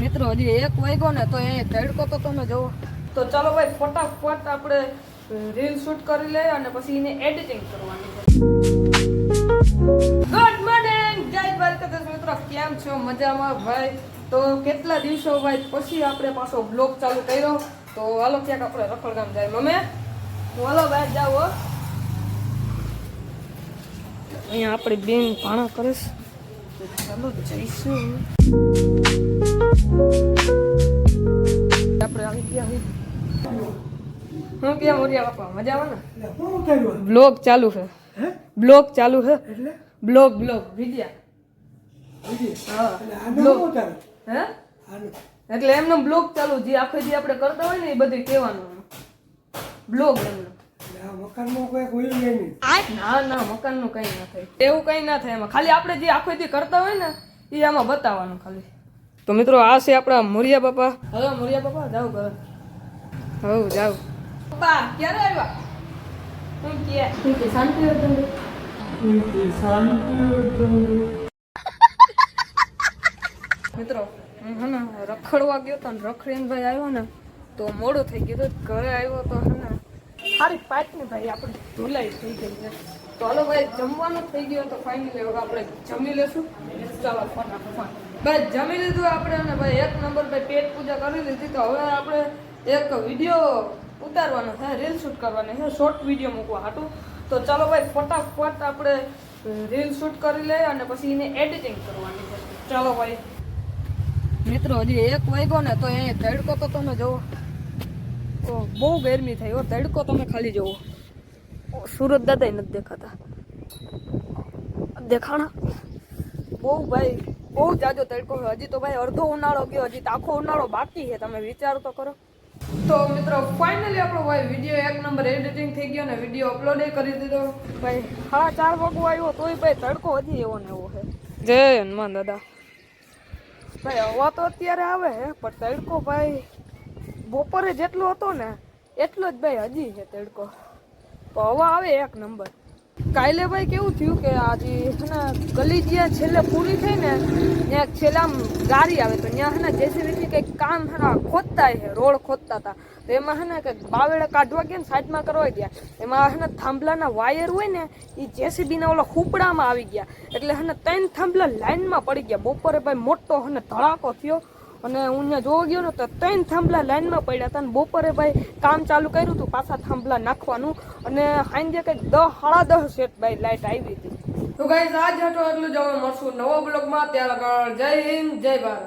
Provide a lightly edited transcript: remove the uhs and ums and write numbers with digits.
મિત્રો હજી 1 વાગ્યો ને તો એ તડકો તો તમે જોવો. તો ચાલો ભાઈ ફટાફટ આપણે રીલ શૂટ કરી લઈએ અને પછી એને એડિટિંગ કરવાની છે. ગુડ મોર્નિંગ, જય દ્વારકાધીશ મિત્રો, કેમ છો? મજામાં ભાઈ? તો કેટલા દિવસો ભાઈ પછી આપણે પાછો બ્લોગ ચાલુ કર્યો. તો હાલો ક્યાંક આપણે રખડગામ જાય. મમ્મી હું હાલો બહાર જાવ. અહીંયા આપણી બેન ભાણા કરે છે. ચાલો જઈશું. આપણે આવી ગયા. હું કેમ મોરિયા બાપા મજામાં ને? બ્લોગ ચાલુ છે. બ્લોગ ચાલુ છે. બ્લોગ વિડિયા. હા બ્લોગ. હે એટલે એમનો બ્લોગ ચાલુ, જે આખો જે આપણે કરતા હોય ને એ બધું કહેવાનું બ્લોગ એમનો. ના મકાનનું કઈ ના થાય, એવું કઈ ના થાય. એમાં ખાલી આપણે જે આખો જે કરતા હોય ને એ આમાં બતાવવાનું ખાલી. તો મિત્રો આ છે આપણા મોરિયા બાપા. હવે મોરિયા બાપા જાવ ઘરે. હવ જાવ બાપા. ક્યારે આવ્યા? હું કે શાંતિ મિત્રો હું હે રખડવા ગયો તો રખડીને ભાઈ આવ્યો ને તો મોડું થઈ ગયું. ઘરે આવ્યો તો હે ને સારી પાટની ભાઈ આપણે ધોલાઈ થઈ ગઈ છે. તો હાલો ભાઈ જમવાનું થઈ ગયું તો ફાઇનલી હવે આપણે જમી લેશું. ચાલો ફટાફટ ભાઈ જમી લીધું આપણે અને ભાઈ 1 નંબર ભાઈ પેટ પૂજા કરી લીધી. તો હવે આપણે એક વિડીયો ઉતારવાનો છે, રીલ શૂટ કરવાની છે, શોર્ટ વિડીયો મૂકવા હાટું. તો ચાલો ભાઈ ફટાફટ આપણે રીલ શૂટ કરી લઈએ અને પછી એને એડિટિંગ કરવાની છે. ચાલો ભાઈ મિત્રો હજી 1 વાગ્યો ને તો એ તડકો તો તમે જોવો. બહુ ગરમી થઈ હો. તડકો તમે ખાલી જોવો. સુરત દાદા નથી દેખાતા. દેખાણા બહુ ભાઈ બહુ જાજો તડકો. હજી તો ભાઈ અડધો ઉનાળો ગયો, હજી તો આખો ઉનાળો બાકી છે. તમે વિચાર તો કરો. તો મિત્રો ફાઇનલી આપણો ભાઈ વિડીયો 1 નંબર એડિટિંગ થઈ ગયો ને વિડીયો અપલોડ કરી દીધો. ભાઈ 4:30 વાગો આવ્યો તોય ભાઈ તડકો હજી એવો ને એવો છે. જય હનુમાન દાદા. ભાઈ હવા તો અત્યારે આવે છે પણ તડકો ભાઈ બપોરે જેટલો હતો ને એટલો જ ભાઈ હજી છે તડકો. તો હવા આવે 1 નંબર. કાલે ભાઈ કેવું થયું કે આજે છે ને ગલી જ્યાં છેલ્લે પૂરી થઈ ને ત્યાં છેલ્લે આમ ગાડી આવે તો ત્યાં છે ને જેસીબીથી કંઈક કામ છે ને ખોદતા છે, રોડ ખોદતા હતા. તો એમાં છે ને કંઈક બાવેડા કાઢવા ગયા ને સાઈડમાં કરવા ગયા, એમાં છે ને થાંભલાના વાયર હોય ને એ જેસીબીના ઓલા ખૂપડામાં આવી ગયા. એટલે છે ને 3 થાંભલા લાઈનમાં પડી ગયા. બપોરે ભાઈ મોટો છે ને ધડાકો થયો અને હું ત્યાં જોવા ગયો ને તો 3 થાંભલા લાઈનમાં પડ્યા હતા. અને બપોરે ભાઈ કામ ચાલુ કર્યું હતું પાછા થાંભલા નાખવાનું અને સાંજે કંઈક 10-10:30 સેટ ભાઈ લાઈટ આવી હતી. તો ગાઈસ આજ હતો એટલું જ. હવે મળશું નવો બ્લોગમાં. ત્યાં આગળ જય હિન્દ, જય ભારત.